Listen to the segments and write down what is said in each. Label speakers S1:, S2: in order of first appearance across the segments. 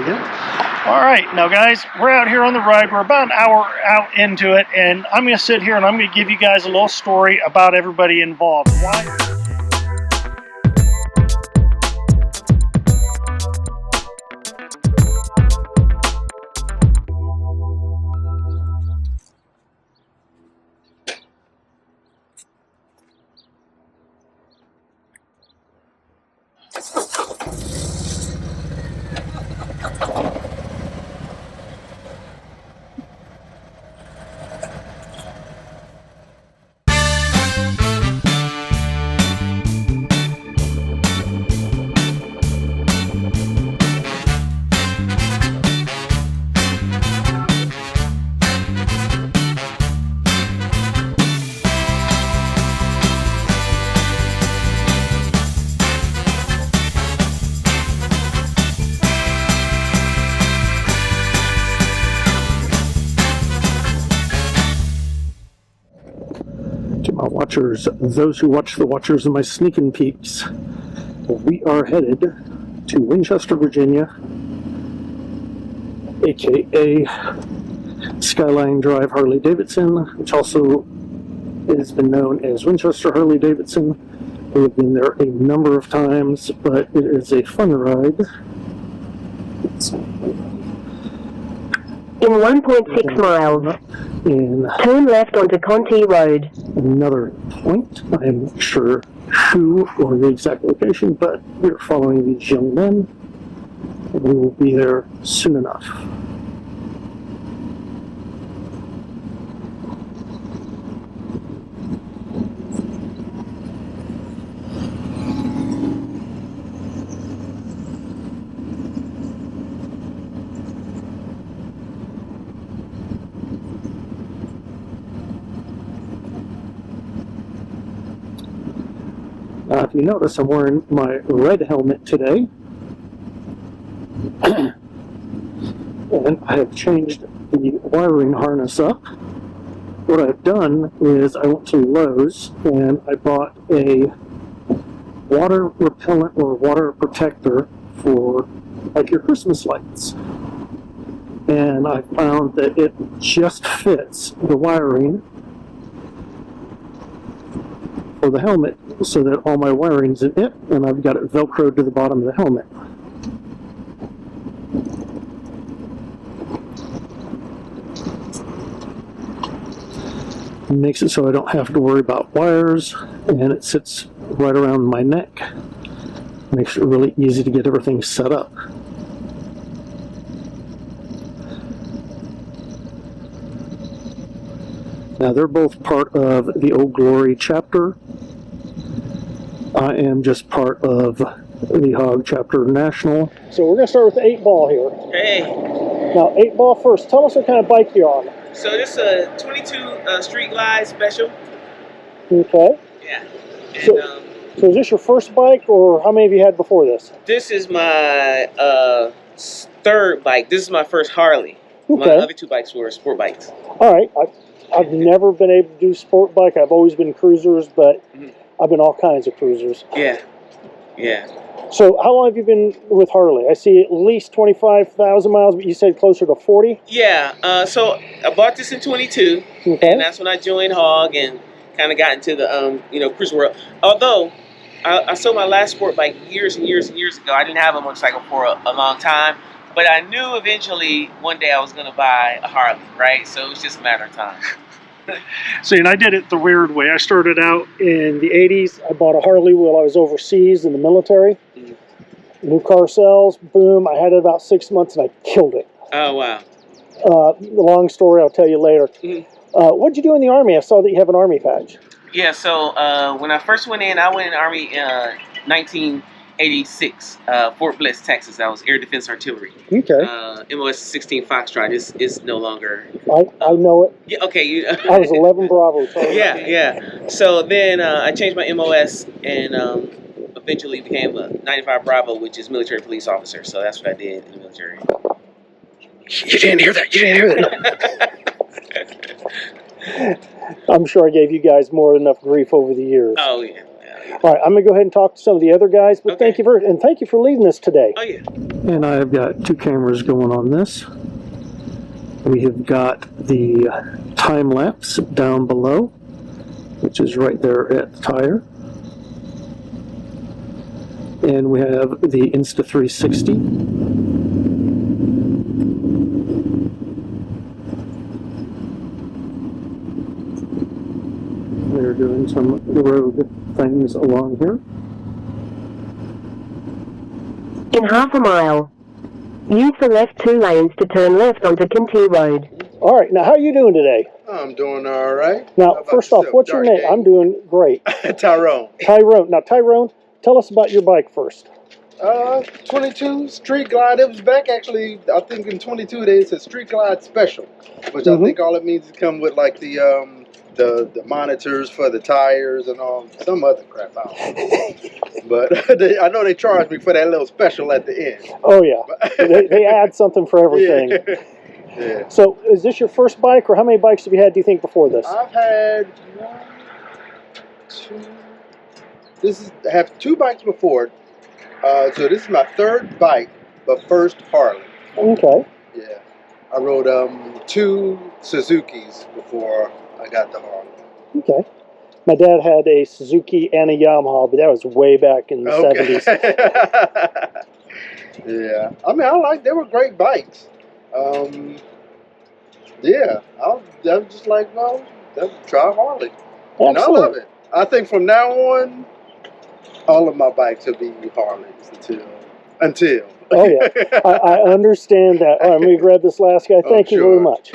S1: again.
S2: All right, now guys, we're out here on the ride. We're about an hour out into it, and I'm going to sit here and I'm going to give you guys a little story about everybody involved. Why?
S1: My watchers, those who watch the watchers of my sneaking peeks, we are headed to Winchester, Virginia, aka Skyline Drive Harley Davidson, which also has been known as Winchester Harley Davidson. We have been there a number of times, but it is a fun ride.
S3: In 1.6 miles, turn left onto Conti Road.
S1: Another point, I am not sure who or the exact location, but we're following these young men. We will be there soon enough. If you notice, I'm wearing my red helmet today, and I have changed the wiring harness up. What I've done is I went to Lowe's and I bought a water repellent or water protector for like your Christmas lights, and I found that it just fits the wiring for the helmet, so that all my wiring's in it, and I've got it velcroed to the bottom of the helmet. It makes it so I don't have to worry about wires, and it sits right around my neck. Makes it really easy to get everything set up. Now, they're both part of the Old Glory chapter. I am just part of the HOG chapter national. So we're going to start with the 8-ball here.
S4: Hey.
S1: Now, 8-ball first. Tell us what kind of bike you're on.
S4: So this is a 22 Street Glide Special.
S1: Okay.
S4: Yeah. And,
S1: so is this your first bike, or how many have you had before this?
S4: This is my third bike. This is my first Harley.
S1: Okay.
S4: My other two bikes were sport bikes.
S1: All right. I've never been able to do sport bike. I've always been cruisers, but I've been all kinds of cruisers.
S4: Yeah. Yeah.
S1: So how long have you been with Harley? I see at least 25,000 miles, but you said closer to 40?
S4: Yeah. So I bought this in 22, and that's when I joined HOG and kind of got into the cruise world. Although I sold my last sport bike years and years and years ago. I didn't have a motorcycle for a long time, but I knew eventually one day I was going to buy a Harley, right? So it was just a matter of time.
S1: See, and I did it the weird way. I started out in the 80s. I bought a Harley while I was overseas in the military. New car sales, boom. I had it about 6 months and I killed it.
S4: Oh, wow.
S1: The long story I'll tell you later. What'd you do in the Army? I saw that you have an Army badge.
S4: Yeah, so when I first went in, I went in the Army in 1986, Fort Bliss, Texas. I was Air Defense Artillery.
S1: Okay.
S4: MOS 16 Foxtrot is no longer.
S1: I know it.
S4: Yeah, okay.
S1: I was 11 Bravo.
S4: Yeah. So then I changed my MOS and eventually became a 95 Bravo, which is military police officer. So that's what I did in the military.
S1: You didn't hear that. You didn't hear that. I'm sure I gave you guys more than enough grief over the years.
S4: Oh, yeah.
S1: All right, I'm going to go ahead and talk to some of the other guys, but
S4: Okay.
S1: thank you for leading us today.
S4: Oh, yeah.
S1: And I've got 2 cameras going on this. We have got the time lapse down below, which is right there at the tire. And we have the Insta360. They're doing some road things along here.
S3: In half a mile, use the left 2 lanes to turn left onto Kinty Road.
S1: All right, now how are you doing today?
S5: I'm doing all right.
S1: Now, first off, what's your name? I'm doing great.
S5: Tyrone.
S1: Tyrone. Now, Tyrone, tell us about your bike first.
S5: 22 Street Glide. It was back actually, I think in 22 days, a Street Glide Special, which I think all it means is come with like the monitors for the tires and some other crap. I don't know. But I know they charged me for that little special at the end.
S1: Oh, yeah. they add something for everything.
S5: Yeah. Yeah.
S1: So, is this your first bike, or how many bikes have you had, do you think, before this?
S5: I've had 1, 2. I have 2 bikes before. So this is my 3rd bike, but first Harley.
S1: Okay.
S5: Yeah. I rode 2 Suzukis before I got the Harley.
S1: Okay. My dad had a Suzuki and a Yamaha, but that was way back in the 70s.
S5: Yeah. I mean, they were great bikes. Yeah. I was just like, well, try Harley. And I love it. I think from now on, all of my bikes will be Harleys until.
S1: Oh, yeah. I understand that. All right, let me grab this last guy. Thank you very much.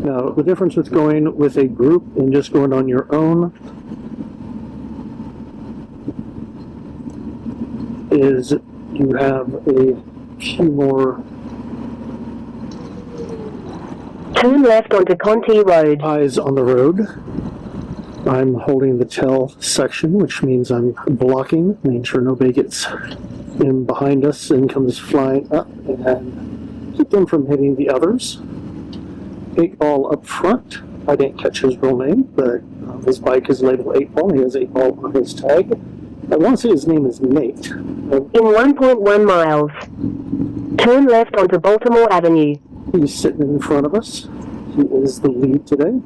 S1: Now, the difference with going with a group and just going on your own is you have a few more
S3: Turn left onto Conti Road.
S1: eyes on the road. I'm holding the tail section, which means I'm blocking, making sure nobody gets in behind us and comes flying up, and keep them from hitting the others. 8-Ball up front. I didn't catch his real name, but his bike is labeled 8-Ball. He has 8-Ball on his tag. I want to say his name is Nate.
S3: In 1.1 miles, turn left onto Baltimore Avenue.
S1: He's sitting in front of us. He is the lead today.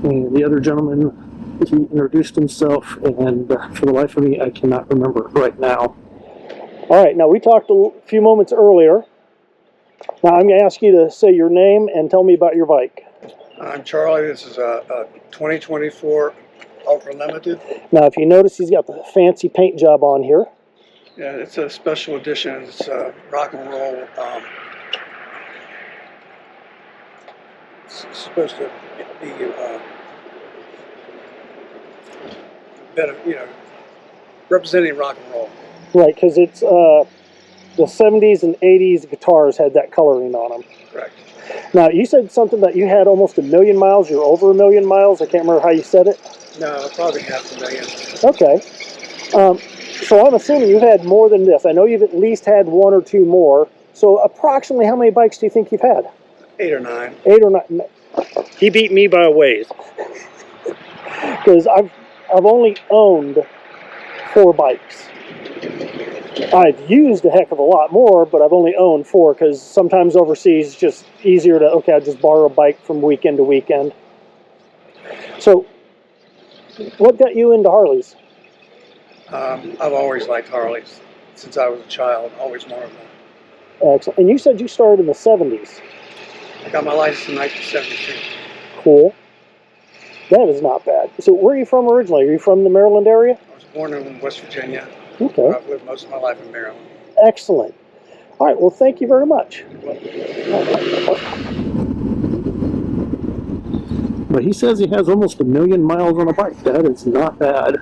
S1: And the other gentleman, he introduced himself, and for the life of me, I cannot remember right now. All right, now we talked a few moments earlier. Now I'm going to ask you to say your name and tell me about your bike.
S6: I'm Charlie. This is a 2024 Ultra Limited.
S1: Now, if you notice, he's got the fancy paint job on here.
S6: Yeah, it's a special edition. It's rock and roll. It's supposed to be better, representing rock and roll.
S1: Right, because it's the 70s and 80s guitars had that coloring on them.
S6: Correct.
S1: Now, you said something that you had almost 1 million miles. You're over 1 million miles. I can't remember how you said it.
S6: No, probably 500,000.
S1: Okay. So I'm assuming you've had more than this. I know you've at least had 1 or 2 more. So approximately how many bikes do you think you've had?
S6: 8 or 9.
S1: 8 or 9. He beat me by a ways. Because I've only owned 4 bikes. I've used a heck of a lot more, but I've only owned 4 because sometimes overseas it's just easier to, I'll just borrow a bike from weekend to weekend. So, what got you into Harleys?
S6: I've always liked Harleys since I was a child. Always wanted them.
S1: Excellent. And you said you started in the 70s.
S6: I got my license in 1972.
S1: Cool. That is not bad. So, where are you from originally? Are you from the Maryland area?
S6: I was born in West Virginia.
S1: Okay.
S6: I've lived most of my life in Maryland.
S1: Excellent. All right. Well, thank you very much. But he says he has almost 1 million miles on a bike. That is not bad.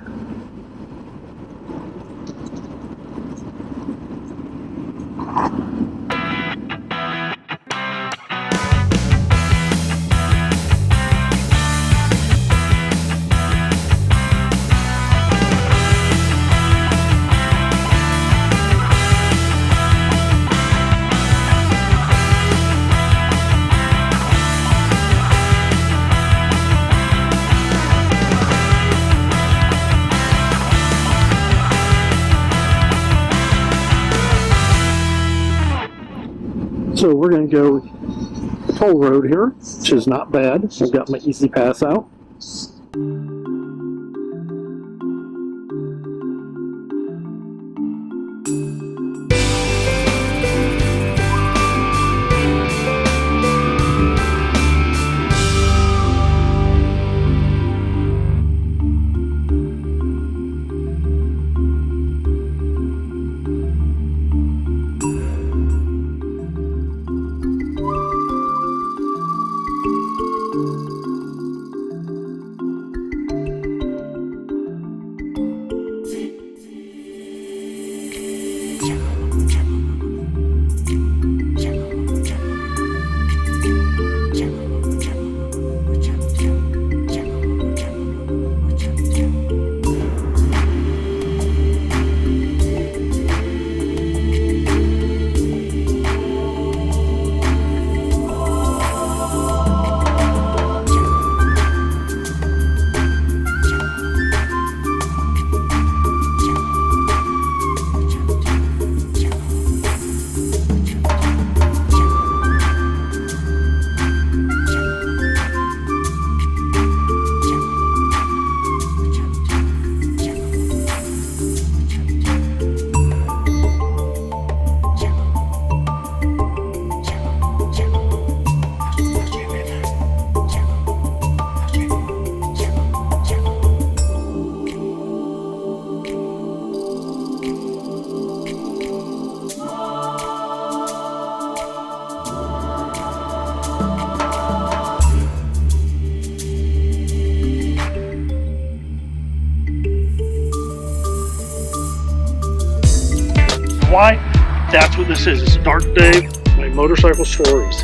S1: So we're going to go toll road here, which is not bad. I've got my easy pass out.
S2: Why? That's what this is. It's a dark day, my motorcycle stories.